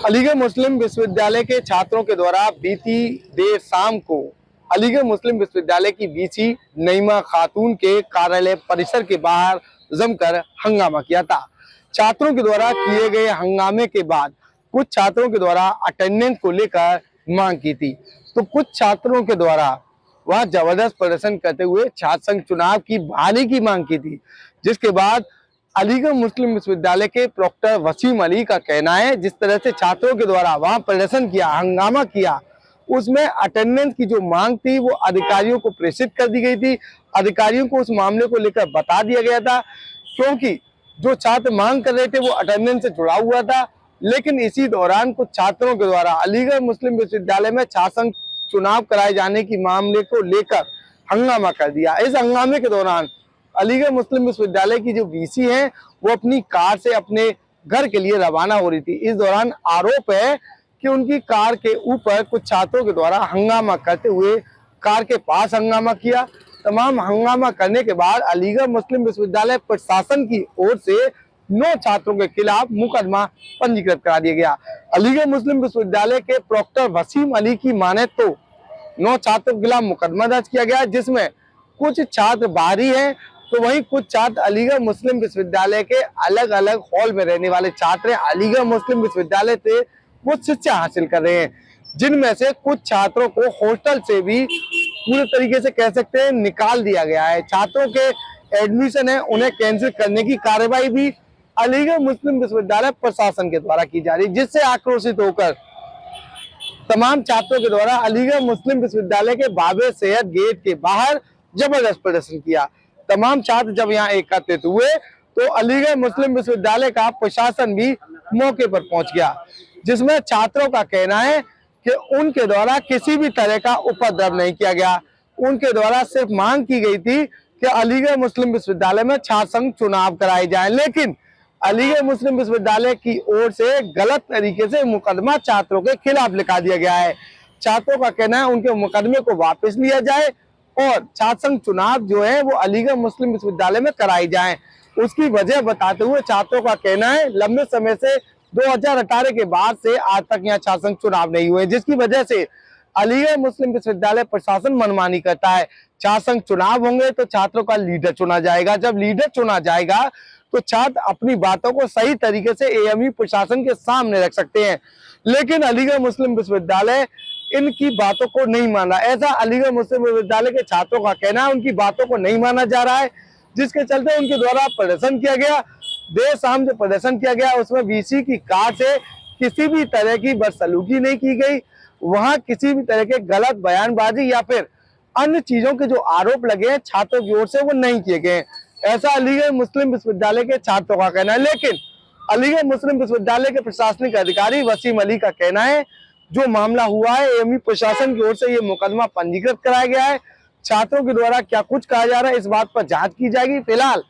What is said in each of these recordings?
अलीगढ़ मुस्लिम विश्वविद्यालय के छात्रों के द्वारा बीती देर शाम को अलीगढ़ मुस्लिम विश्वविद्यालय की वीसी नईमा खातून के कार्यालय परिसर के बाहर जमकर हंगामा किया था। छात्रों के द्वारा किए गए हंगामे के बाद कुछ छात्रों के द्वारा अटेंडेंस को लेकर मांग की थी, तो कुछ छात्रों के द्वारा वहां जबरदस्त प्रदर्शन करते हुए छात्र संघ चुनाव की बहाली की मांग की थी, जिसके बाद अलीगढ़ मुस्लिम विश्वविद्यालय के प्रोक्टर वसीम अली का कहना है जिस तरह से छात्रों के द्वारा वहां प्रदर्शन किया, हंगामा किया, उसमें अटेंडेंस की जो मांग थी वो अधिकारियों को प्रेषित कर दी गई थी। अधिकारियों को उस मामले को लेकर बता दिया गया था, क्योंकि जो छात्र मांग कर रहे थे वो अटेंडेंस से जुड़ा हुआ था। लेकिन इसी दौरान कुछ छात्रों के द्वारा अलीगढ़ मुस्लिम विश्वविद्यालय में छात्र संघ चुनाव कराए जाने की मामले को लेकर हंगामा कर दिया। इस हंगामे के दौरान अलीगढ़ मुस्लिम विश्वविद्यालय की जो वीसी है वो अपनी कार से अपने घर के लिए रवाना हो रही थी। इस दौरान आरोप है कि उनकी कार के ऊपर कुछ छात्रों के द्वारा हंगामा करते हुए कार के पास हंगामा किया। तमाम हंगामा करने के बाद अलीगढ़ मुस्लिम विश्वविद्यालय प्रशासन की ओर से 9 छात्रों के खिलाफ मुकदमा पंजीकृत करा दिया गया। अलीगढ़ मुस्लिम विश्वविद्यालय के प्रोक्टर वसीम अली की माने तो 9 छात्रों के खिलाफ मुकदमा दर्ज किया गया, जिसमें कुछ छात्र बाहरी हैं तो वहीं कुछ छात्र अलीगढ़ मुस्लिम विश्वविद्यालय के अलग अलग हॉल में रहने वाले छात्र हैं। अलीगढ़ मुस्लिम विश्वविद्यालय से वो शिक्षा हासिल कर रहे हैं, जिनमें से कुछ छात्रों को हॉस्टल से भी पूरे तरीके से कह सकते हैं निकाल दिया गया है। छात्रों के एडमिशन है उन्हें कैंसिल करने की कार्रवाई भी अलीगढ़ मुस्लिम विश्वविद्यालय प्रशासन के द्वारा की जा रही है, जिससे आक्रोशित होकर तमाम छात्रों के द्वारा अलीगढ़ मुस्लिम विश्वविद्यालय के बाबे सैयद गेट के बाहर जबरदस्त प्रदर्शन किया। तमाम छात्र जब यहाँ एकत्रित हुए तो अलीगढ़ मुस्लिम विश्वविद्यालय का प्रशासन भी मौके पर पहुंच गया, जिसमें छात्रों का कहना है कि उनके द्वारा किसी भी तरह का उपद्रव नहीं किया गया। उनके द्वारा सिर्फ मांग की गई थी कि अलीगढ़ मुस्लिम विश्वविद्यालय में छात्र संघ चुनाव कराए जाए, लेकिन अलीगढ़ मुस्लिम विश्वविद्यालय की ओर से गलत तरीके से मुकदमा छात्रों के खिलाफ लिखा दिया गया है। छात्रों का कहना है उनके मुकदमे को वापस लिया जाए और छात्र संघ चुनाव जो है वो अलीगढ़ मुस्लिम विश्वविद्यालय में कराई जाए। उसकी वजह बताते हुए छात्रों का कहना है लंबे समय से 2018 के बाद से आज तक यहाँ छात्र संघ चुनाव नहीं हुए, जिसकी वजह से अलीगढ़ मुस्लिम विश्वविद्यालय प्रशासन मनमानी करता है। छात्र संघ चुनाव होंगे तो छात्रों का लीडर चुना जाएगा, जब लीडर चुना जाएगा तो छात्र अपनी बातों को सही तरीके से एएमयू प्रशासन के सामने रख सकते हैं, लेकिन अलीगढ़ मुस्लिम विश्वविद्यालय इनकी बातों को नहीं माना। ऐसा अलीगढ़ मुस्लिम विश्वविद्यालय के छात्रों का कहना है, उनकी बातों को नहीं माना जा रहा है, जिसके चलते उनके द्वारा प्रदर्शन किया गया। देर शाम जो प्रदर्शन किया गया उसमें वीसी की कार से किसी भी तरह की बदसलूकी नहीं की गई, वहां किसी भी तरह के गलत बयानबाजी या फिर अन्य चीजों के जो आरोप लगे हैं छात्रों की ओर से वो नहीं किए गए। ऐसा अलीगढ़ मुस्लिम विश्वविद्यालय के छात्रों का कहना है, लेकिन अलीगढ़ मुस्लिम विश्वविद्यालय के प्रशासनिक अधिकारी वसीम अली का कहना है जो मामला हुआ है एएमयू प्रशासन की ओर से ये मुकदमा पंजीकृत कराया गया है। छात्रों के द्वारा क्या कुछ कहा जा रहा है इस बात पर जांच की जाएगी। फिलहाल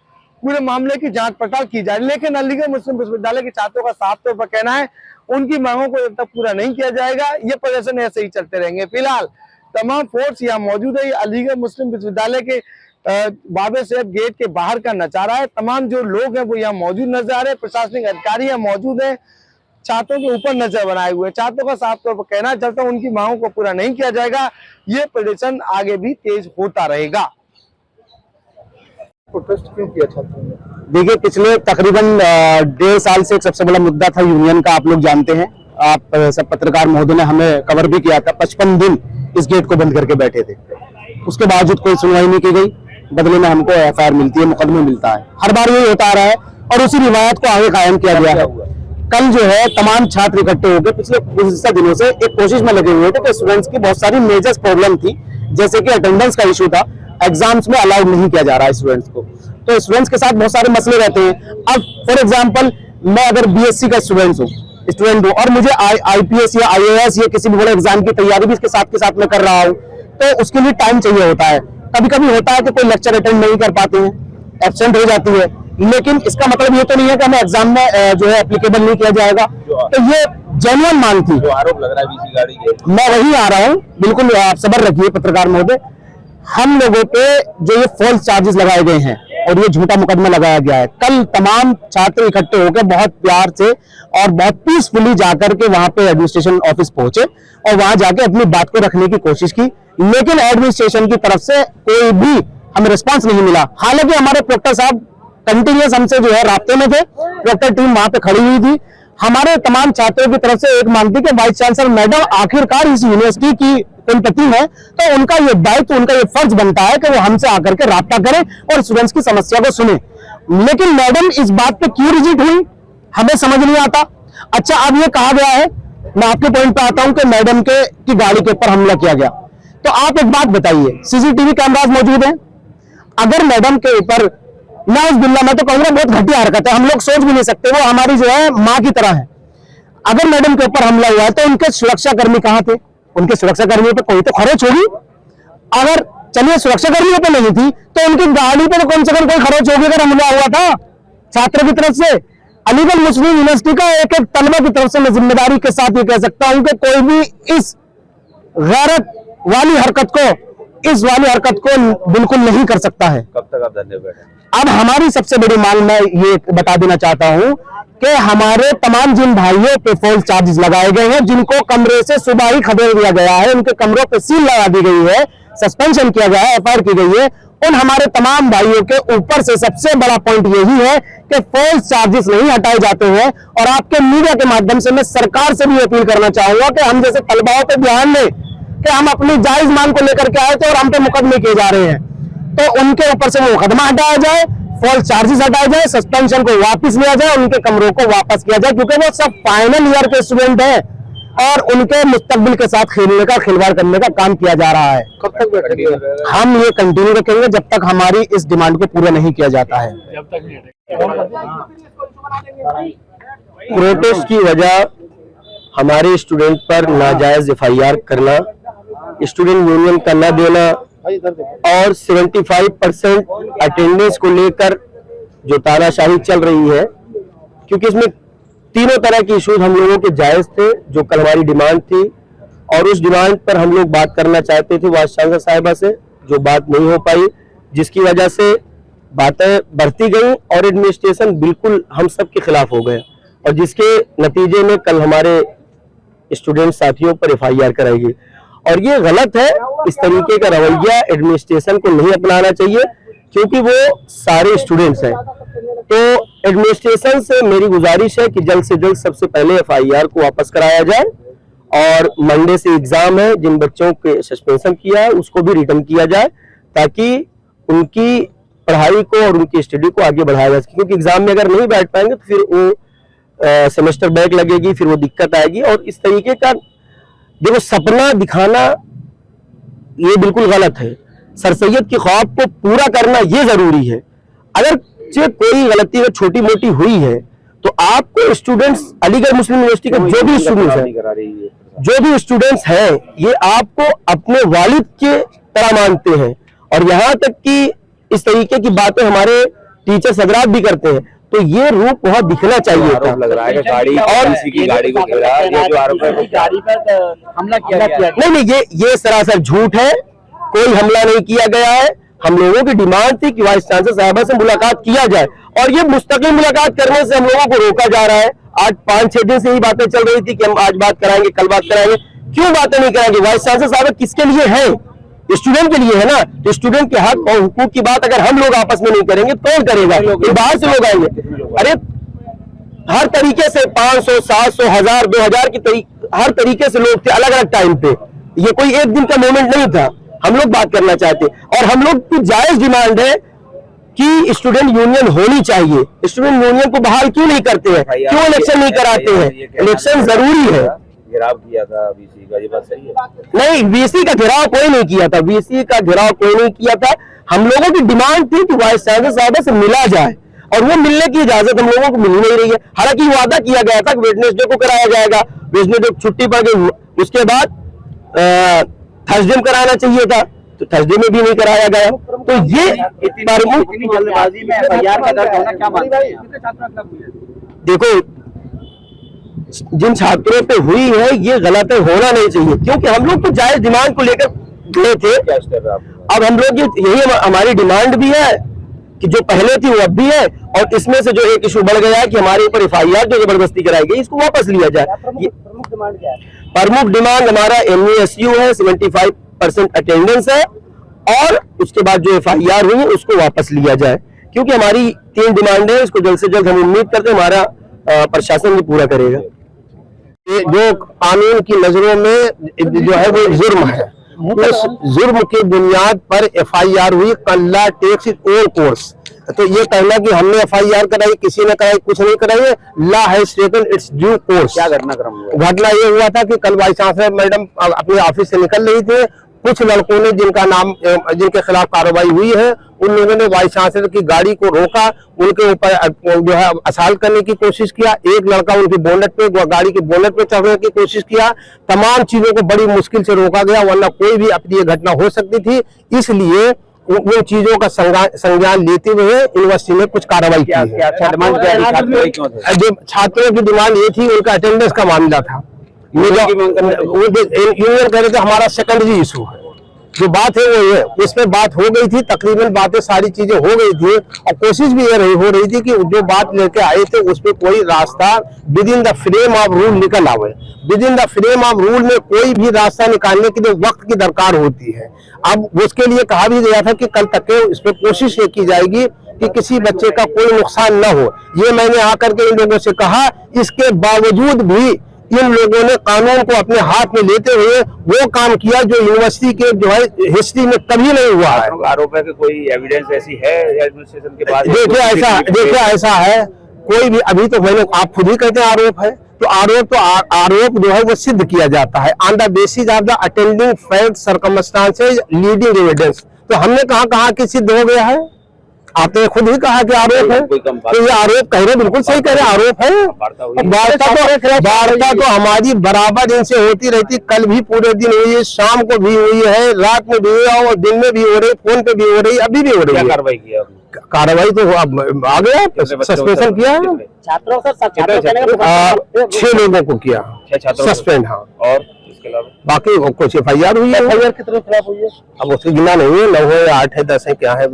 पूरे मामले की जांच पड़ताल की जा रही है, लेकिन अलीगढ़ मुस्लिम विश्वविद्यालय के छात्रों का साफ तौर पर कहना है उनकी मांगों को जब तक पूरा नहीं किया जाएगा ये प्रदर्शन ऐसे ही चलते रहेंगे। फिलहाल तमाम फोर्स यहाँ मौजूद है। अलीगढ़ मुस्लिम विश्वविद्यालय के बाबे सैयद गेट के बाहर का नजारा है। तमाम जो लोग हैं वो यहाँ मौजूद नजर आ रहे हैं, प्रशासनिक अधिकारी यहाँ मौजूद है, छात्रों के ऊपर नजर बनाए हुए। छात्रों का साफ तौर पर कहना है जब तक उनकी मांगों को पूरा नहीं किया जाएगा ये प्रदर्शन आगे भी तेज होता रहेगा। प्रोटेस्ट क्यों किया छात्रों ने? देखिए, पिछले तकरीबन 1.5 साल से एक सबसे बड़ा मुद्दा था यूनियन का, आप लोग जानते हैं, आप सब पत्रकार महोदय ने हमें कवर भी किया था। 55 दिन इस गेट को बंद करके बैठे थे, उसके बावजूद कोई सुनवाई नहीं की गई। बदले में हमको एफआईआर मिलती है, मुकदमा मिलता है, हर बार यही होता आ रहा है और उसी रिवायत को आगे कायम किया गया है। कल जो है तमाम छात्र इकट्ठे हो गए, पिछले कुछ दिनों से एक कोशिश में लगे हुए थे कि स्टूडेंट्स की बहुत सारी मेजर प्रॉब्लम थी, जैसे कि अटेंडेंस का इशू था, एग्जाम्स में अलाउड नहीं किया जा रहा है स्टूडेंट्स को, तो स्टूडेंट्स के साथ बहुत सारे मसले रहते हैं। अब फॉर एग्जाम्पल मैं अगर बीएससी का स्टूडेंट हूँ और मुझे आईपीएस या आईएएस या किसी भी बड़े एग्जाम की तैयारी भी इसके साथ में कर रहा हूँ, तो उसके लिए टाइम चाहिए होता है। कभी कभी होता है कि कोई लेक्चर अटेंड नहीं कर पाते हैं, एब्सेंट हो जाती है, लेकिन इसका मतलब ये तो नहीं है कि हमें एग्जाम में जो है एप्लीकेबल नहीं किया जाएगा। तो ये जेन्युइन मांग थी, जो आरोप लग रहा है वीसी गाड़ी के, मैं वही आ रहा हूँ। बिल्कुल आप सब्र रखिए पत्रकार महोदय, हम लोगों पे जो ये फॉल्स चार्जेस लगाए गए हैं और ये झूठा मुकदमा लगाया गया है। कल तमाम छात्र इकट्ठे होकर बहुत प्यार से और बहुत पीसफुली जाकर के वहां पे एडमिनिस्ट्रेशन ऑफिस पहुंचे और वहां जाके अपनी बात को रखने की कोशिश की, लेकिन एडमिनिस्ट्रेशन की तरफ से कोई भी हमें रिस्पांस नहीं मिला। हालांकि हमारे प्रोक्टर साहब कंटिन्यूस हमसे जो है राब्ते में थे, प्रोक्टर टीम वहां पे खड़ी हुई थी। हमारे तमाम छात्रों की तरफ से एक मांग थी कि वाइस चांसलर मैडम आखिरकार इस यूनिवर्सिटी की कुलपति है, तो उनका ये दायित्व, उनका ये फर्ज बनता है कि वो हमसे आकर के राब्ता करें और स्टूडेंट्स की समस्या को सुने। लेकिन मैडम इस बात पे क्यों रिजेक्ट हुई हमें समझ नहीं आता। अच्छा, अब ये कहा गया है, मैं आपके पॉइंट पे आता हूं कि मैडम की गाड़ी के ऊपर हमला किया गया, तो आप एक बात बताइए, सीसीटीवी कैमरास मौजूद हैं? अगर मैडम के ऊपर नाउज़ुबिल्लाह, मैं तो कहूंगा बहुत घटिया हरकत है, हम लोग सोच भी नहीं सकते, वो हमारी जो है माँ की तरह है। अगर मैडम के ऊपर हमला हुआ है तो उनके सुरक्षा कर्मी कहां थे? उनके सुरक्षा कर्मियों पे कोई तो खरोच होगी। अगर चलिए सुरक्षा कर्मियों पे नहीं थी तो उनकी गाड़ी पे तो कम से कम कोई खरोच होगी अगर हमला हुआ था छात्रों की तरफ से। अलीगढ़ मुस्लिम यूनिवर्सिटी का एक एक तलबा की तरफ से मैं जिम्मेदारी के साथ ये कह सकता हूं कि कोई भी इस गैरत वाली हरकत को बिल्कुल नहीं कर सकता है। कब तक आप धरने पे बैठे? अब हमारी सबसे बड़ी मांग मैं ये बता देना चाहता हूं कि हमारे तमाम जिन भाइयों पे फॉल्स चार्जेस लगाए गए हैं, जिनको कमरे से सुबह ही खदेड़ दिया गया है, उनके कमरों पे सील लगा दी गई है, सस्पेंशन किया गया है, एफआईआर की गई है, उन हमारे तमाम भाइयों के ऊपर से सबसे बड़ा पॉइंट यही है कि फॉल्स चार्जेस नहीं हटाए जाते हैं। और आपके मीडिया के माध्यम से मैं सरकार से भी अपील करना चाहूंगा कि हम जैसे तलबाओं पे ध्यान दें कि हम अपनी जायज मांग को लेकर के आए थे और हम पे मुकदमे किए जा रहे हैं, तो उनके ऊपर से वो मुकदमा हटाया जाए, फॉल्स चार्जेस हटाए जाए, सस्पेंशन को वापस लिया जाए, उनके कमरों को वापस किया जाए, क्योंकि वो सब फाइनल ईयर के स्टूडेंट हैं और उनके मुस्तकबिल के साथ खेलने का, खिलवाड़ करने का काम किया जा रहा है। कब तक बैठेंगे? हम ये कंटिन्यू रखेंगे जब तक हमारी इस डिमांड को पूरा नहीं किया जाता है। प्रोटेस्ट की वजह हमारे स्टूडेंट पर नाजायज एफआईआर करना, स्टूडेंट यूनियन का न देना और 75% अटेंडेंस को लेकर जो तानाशाही चल रही है, क्योंकि इसमें तीनों तरह की इश्यूज हम लोगों के जायज थे, जो कल हमारी डिमांड थी और उस डिमांड पर हम लोग बात करना चाहते थे वाइस चांसलर साहिबा से, जो बात नहीं हो पाई, जिसकी वजह से बातें बढ़ती गई और एडमिनिस्ट्रेशन बिल्कुल हम सब के खिलाफ हो गए और जिसके नतीजे में कल हमारे स्टूडेंट साथियों पर एफआईआर कराई गई। और ये गलत है, इस तरीके का रवैया एडमिनिस्ट्रेशन को नहीं अपनाना चाहिए, क्योंकि वो सारे स्टूडेंट्स हैं। तो एडमिनिस्ट्रेशन से मेरी गुजारिश है कि जल्द से जल्द सबसे पहले एफआईआर को वापस कराया जाए और मंडे से एग्जाम है, जिन बच्चों के सस्पेंशन किया है उसको भी रिटर्न किया जाए, ताकि उनकी पढ़ाई को और उनकी स्टडी को आगे बढ़ाया जा सके। क्योंकि एग्जाम में अगर नहीं बैठ पाएंगे तो फिर वो सेमेस्टर बैक लगेगी, फिर वो दिक्कत आएगी। और इस तरीके का देखो सपना दिखाना ये बिल्कुल गलत है। सर सैयद की ख्वाब को पूरा करना ये जरूरी है। अगर कोई गलती अगर छोटी मोटी हुई है तो आपको स्टूडेंट्स, अलीगढ़ मुस्लिम यूनिवर्सिटी के जो भी स्टूडेंट्स हैं, ये आपको अपने वालिद के तरह मानते हैं और यहाँ तक कि इस तरीके की बातें हमारे टीचर्स हजरात भी करते हैं, तो ये रूप वहाँ दिखना चाहिए था। लग रहा है गाड़ी और किसी की गाड़ी को घेरा, ये जो आरोप है गाड़ी पर हमला किया गया। नहीं, ये सरासर झूठ है, कोई हमला नहीं किया गया है। हम लोगों की डिमांड थी कि वाइस चांसलर साहिबा से मुलाकात किया जाए और ये मुस्तकिल मुलाकात करने से हम लोगों को रोका जा रहा है। आज 5-6 दिन से ही बातें चल रही थी कि हम आज बात कराएंगे, कल बात कराएंगे। क्यों बातें नहीं कराएंगे? वाइस चांसलर साहिबा किसके लिए है? स्टूडेंट के लिए है ना। तो स्टूडेंट के हक और हुकूक की बात अगर हम लोग आपस में नहीं करेंगे कौन करेगा? बाहर से लोग आएंगे। अरे हर तरीके से 500, 700, 1000, 2000 की हर तरीके से लोग थे अलग अलग टाइम पे। ये कोई एक दिन का मोमेंट नहीं था। हम लोग बात करना चाहते और हम लोग की जायज डिमांड है कि स्टूडेंट यूनियन होनी चाहिए। स्टूडेंट यूनियन को बहाल क्यों नहीं करते हैं? क्यों इलेक्शन नहीं कराते हैं? इलेक्शन जरूरी है। घेराव किया था वीसी का, ये बात सही है? नहीं, वीसी का घेराव कोई नहीं किया था। वीसी का घेराव कोई नहीं किया था। हम लोगों की डिमांड थी कि वाइस चांसलर साहिबा से मिला जाए और वो मिलने की इजाजत हम लोगों को मिल नहीं रही है। हालांकि वादा किया गया था कि वेडनेसडे को कराया जाएगा, वेडनेसडे छुट्टी पड़ गई, उसके बाद थर्सडे में कराना चाहिए था, तो थर्सडे में भी नहीं कराया गया। तो ये इतनी जल्दबाजी में एफआईआर का दर्ज होना क्या मानते हैं? देखो, जिन छात्रों पे हुई है ये गलत है, होना नहीं चाहिए, क्योंकि हम लोग तो जायज डिमांड को लेकर गए थे। अब हम लोग यही हमारी डिमांड भी है कि जो पहले थी वो अब भी है, और इसमें से जो एक इशू बढ़ गया है कि हमारे ऊपर FIR जो जबरदस्ती कराई गई इसको वापस लिया जाए। प्रमुख डिमांड क्या है? प्रमुख डिमांड हमारा MUSU है, 75% अटेंडेंस है, और उसके बाद जो FIR हुई है उसको वापस लिया जाए, क्योंकि हमारी 3 डिमांड है। इसको जल्द से जल्द हम उम्मीद करते हैं हमारा प्रशासन भी पूरा करेगा। ये जो कानून की नजरों में जो है वो जुर्म है, उस जुर्म की बुनियाद पर FIR हुई। कल्ला टेक्स इट ओन कोर्स। तो ये कहना कि हमने FIR कराई, किसी ने कराई, कुछ नहीं कराई, law has taken it's due course. क्या घटनाक्रम हुआ? घटना ये हुआ था कि कल वाइस चांसलर मैडम अपने ऑफिस से निकल रही थी। कुछ लड़कों ने जिनके खिलाफ कार्रवाई हुई है, उन लोगों ने वाइस चांसलर की गाड़ी को रोका, उनके ऊपर जो है असॉल्ट करने की कोशिश किया। एक लड़का उनकी बोनट पे, गाड़ी के बोनट पे चढ़ने की कोशिश किया। तमाम चीजों को बड़ी मुश्किल से रोका गया, वरना कोई भी अप्रिय घटना हो सकती थी। इसलिए उन चीजों का संज्ञान लेते हुए यूनिवर्सिटी में कुछ कार्रवाई की है। छात्रों की डिमांड ये थी, उनका अटेंडेंस का मामला था। यूनियन कह रहे थे हमारा सेकेंडरी इशू है। जो बात है वो ये, इसमें बात हो गई थी, तकरीबन बातें सारी चीजें हो गई थी, और कोशिश भी ये हो रही थी कि जो बात लेके आए थे उस पर कोई रास्ता with in the frame of rule निकल आवे। With in the frame of rule में कोई भी रास्ता निकालने के लिए वक्त की दरकार होती है। अब उसके लिए कहा भी गया था कि कल तक इस पर कोशिश ये की जाएगी कि किसी बच्चे का कोई नुकसान न हो। ये मैंने आकर के इन लोगों से कहा। इसके बावजूद भी इन लोगों ने कानून को अपने हाथ में लेते हुए वो काम किया जो यूनिवर्सिटी के जो है हिस्ट्री में कभी नहीं हुआ है। आरोप है कि कोई एविडेंस ऐसी है एडमिनिस्ट्रेशन के पास? देखिए ऐसा है, कोई भी अभी तो मैंने आप खुद ही कहते हैं आरोप है, तो आरोप जो है वो सिद्ध किया जाता है on the basis of the attending fact circumstances leading evidence. तो हमने कहा कि सिद्ध हो गया है। आपने खुद ही कहा कि आरोप है, तो ये आरोप कह रहे, बिल्कुल सही कह रहे, आरोप है। वार्ता तो हमारी बराबर इनसे होती रहती, कल भी पूरे दिन हुई है, शाम को भी हुई है, रात में भी हुई है, और दिन में भी हो रही, फोन पे भी हो रही, अभी भी हो रही है। कार्रवाई किया? कार्रवाई तो अब आ गया, सस्पेंशन किया है। छात्रों से 6 लोगों को किया सस्पेंड। हाँ, और इसके अलावा बाकी कुछ FIR हुई है। FIR कितने खिलाफ हुई है? अब उसकी गिना नहीं है, 9 है, 8 है, 10 है, क्या है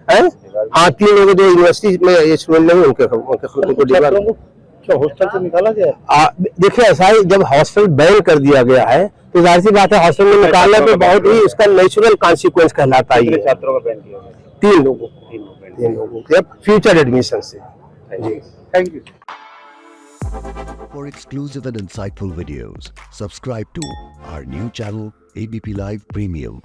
हैं? हाँ, 3 लोग जो यूनिवर्सिटी में स्टूडेंट नहीं उनके क्या हॉस्टल से निकाला गया? देखिए ऐसा है, जब हॉस्टल बैन कर दिया गया है तो जाहिर सी बात है हॉस्टल में निकालना तो बहुत ही उसका नेचुरल कॉन्सिक्वेंस कहलाता है। छात्रों का बैन किया? 3 लोगों के फ्यूचर एडमिशन से। Thank you. For exclusive and insightful videos, subscribe to our new channel ABP Live Premium.